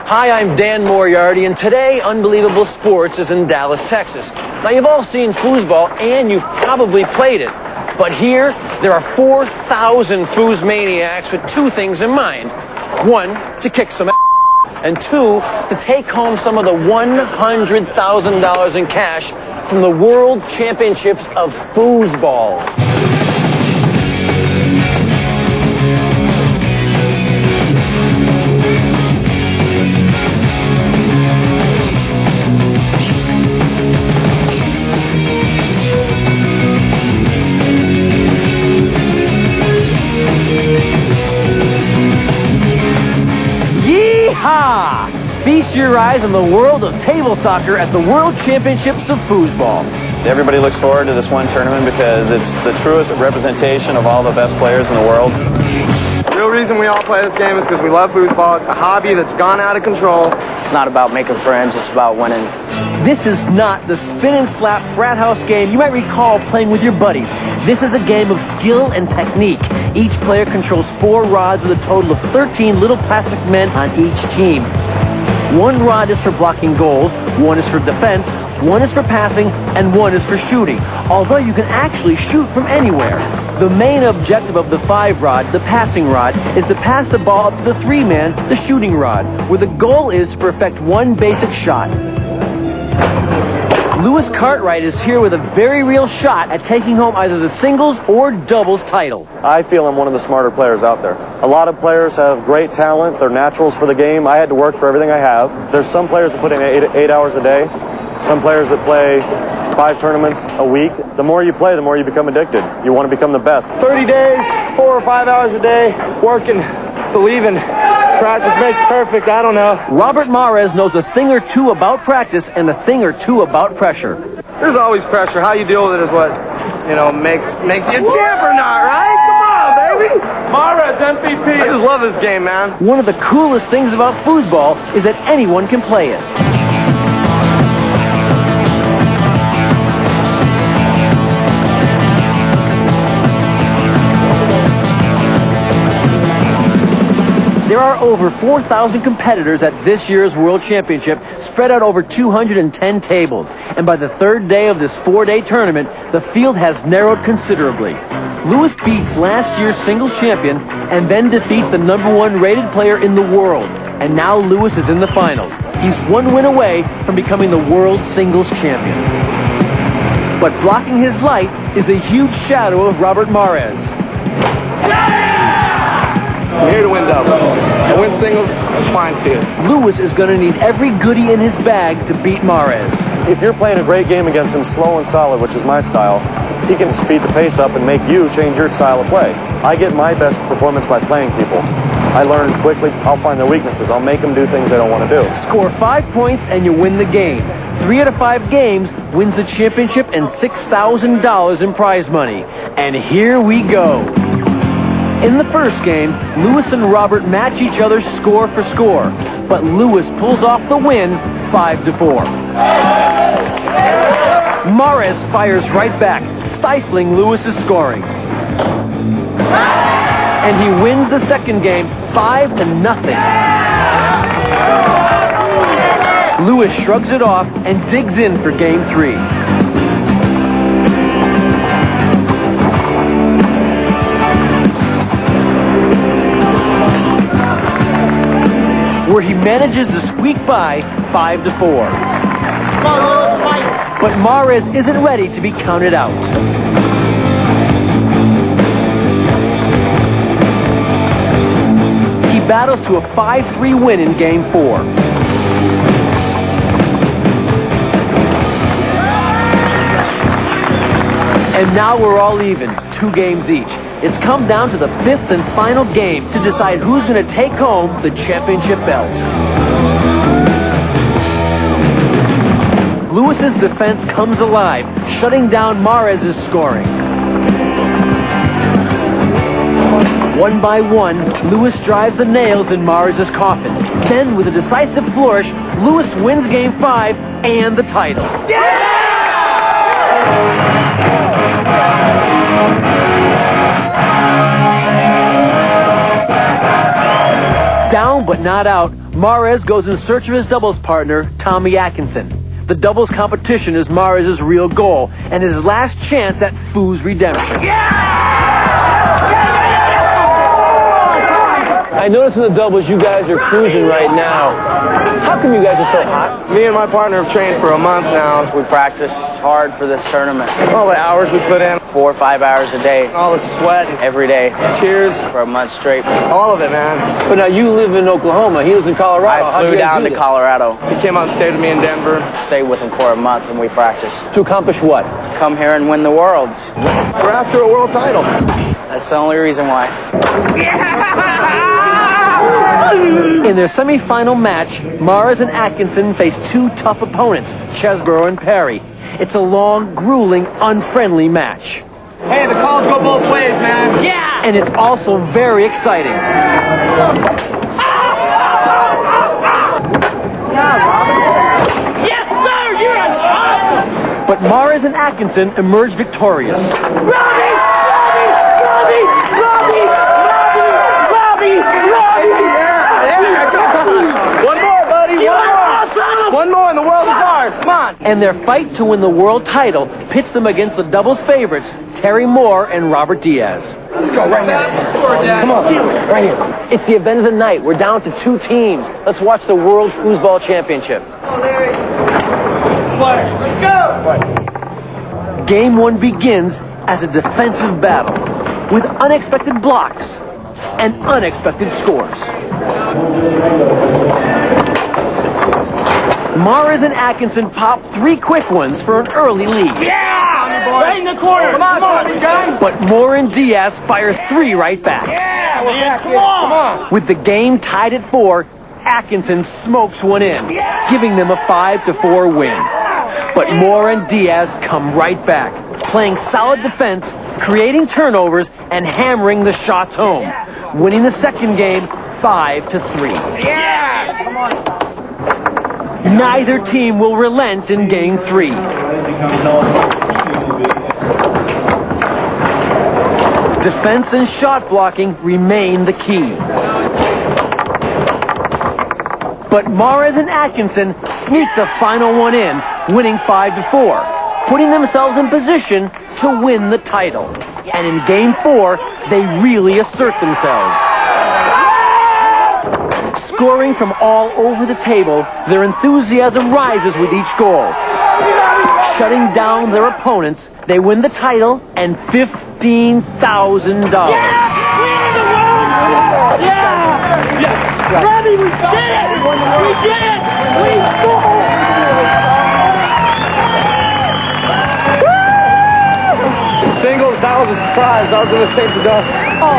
Hi, I'm Dan Moriarty, and today Unbelievable Sports is in Dallas, Texas. Now, you've all seen foosball, and you've probably played it. But here, there are 4,000 foos maniacs with two things in mind. One, to kick some ass, and two, to take home some of the $100,000 in cash from the World Championships of Foosball. Yeehaw! Feast your eyes on the world of table soccer at the World Championships of Foosball. Everybody looks forward to this one tournament because it's the truest representation of all the best players in the world. The real reason we all play this game is because we love foosball. It's a hobby that's gone out of control. It's not about making friends, it's about winning. This is not the spin and slap frat house game you might recall playing with your buddies. This is a game of skill and technique. Each player controls 4 rods with a total of 13 little plastic men on each team. 1 rod is for blocking goals, 1 is for defense, 1 is for passing, and 1 is for shooting, although you can actually shoot from anywhere. The main objective of the 5 rod, the passing rod, is to pass the ball up to the 3-man, the shooting rod, where the goal is to perfect 1 basic shot. Cartwright is here with a very real shot at taking home either the singles or doubles title. I feel I'm one of the smarter players out there. A lot of players have great talent. They're naturals for the game. I had to work for everything I have. There's some players that put in 8 hours a day. Some players that play 5 tournaments a week. The more you play, the more you become addicted. You want to become the best. 30 days, 4 or 5 hours a day, working, believing. Practice makes perfect, I don't know. Robert Mares knows a thing or two about practice and a thing or two about pressure. There's always pressure. How you deal with it is what, makes you a champ or not, right? Come on, baby. Mares, MVP. I just love this game, man. One of the coolest things about foosball is that anyone can play it. There are over 4,000 competitors at this year's World Championship, spread out over 210 tables. And by the 3rd day of this 4-day tournament, the field has narrowed considerably. Lewis beats last year's singles champion and then defeats the #1 rated player in the world. And now Lewis is in the finals. He's 1 win away from becoming the world singles champion. But blocking his light is the huge shadow of Robert Mares. I'm here to win doubles. I win singles, that's fine too. Lewis is going to need every goodie in his bag to beat Mares. If you're playing a great game against him slow and solid, which is my style, he can speed the pace up and make you change your style of play. I get my best performance by playing people. I learn quickly. I'll find their weaknesses. I'll make them do things they don't want to do. Score 5 points and you win the game. 3 out of 5 games wins the championship and $6,000 in prize money. And here we go. In the first game, Lewis and Robert match each other score for score, but Lewis pulls off the win 5-4. Mares fires right back, stifling Lewis's scoring. And he wins the second game 5-0. Lewis shrugs it off and digs in for game 3. Where he manages to squeak by 5-4. But Mares isn't ready to be counted out. He battles to a 5-3 win in game 4. And now we're all even, 2 games each. It's come down to the 5th and final game to decide who's going to take home the championship belt. Lewis's defense comes alive, shutting down Mares' scoring. 1 by 1, Lewis drives the nails in Mares' coffin. Then, with a decisive flourish, Lewis wins game 5 and the title. Yeah! Down but not out, Mahrez goes in search of his doubles partner, Tommy Atkinson. The doubles competition is Mahrez's real goal and his last chance at Foos redemption. I noticed in the doubles you guys are cruising right now. How come you guys are so hot? Me and my partner have trained for a month now. We practiced hard for this tournament. All the hours we put in, 4 or 5 hours a day, all the sweat, every day, cheers, for a month straight. all of it, man. But now you live in Oklahoma. He lives in Colorado. I flew down to Colorado, He came out and stayed with me in Denver. stayed with him for a month, and we practiced. To accomplish what? Come here and win the Worlds. We're after a world title. That's the only reason why. In their semifinal match, Mahrez and Atkinson face two tough opponents, Chesborough and Perry. It's a long, grueling, unfriendly match. Hey, the calls go both ways, man. Yeah! And it's also very exciting. Yes, sir! You're awesome! But Mahrez and Atkinson emerge victorious. One more, buddy. One more, and the world is ours. Come on. And their fight to win the world title pits them against the doubles favorites, Terry Moore and Robert Diaz. Let's go right now. Come on, right here. It's the event of the night. We're down to 2 teams. Let's watch the World FoosBall Championship. Let's go. Game 1 begins as a defensive battle with unexpected blocks and unexpected scores. Mahrez and Atkinson pop 3 quick ones for an early lead. Yeah! Right in the corner. Come on, guy. But Moore and Diaz fire 3 right back. Yeah, We're man, back come in. on. Come on. With the game tied at 4, Atkinson smokes one in, giving them a 5-4 win. But Moore and Diaz come right back, playing solid defense, creating turnovers, and hammering the shots home, winning the second game 5-3. Yeah! Come on. Neither team will relent in game 3. Defense and shot blocking remain the key. But Mahrez and Atkinson sneak the final one in, winning 5-4, putting themselves in position to win the title. And in game 4, they really assert themselves. Scoring from all over the table, their enthusiasm rises with each goal. Shutting down their opponents, they win the title and $15,000. Robbie, we did it! We did it! We Singles, that was a surprise. I was going to state the doubles. Oh,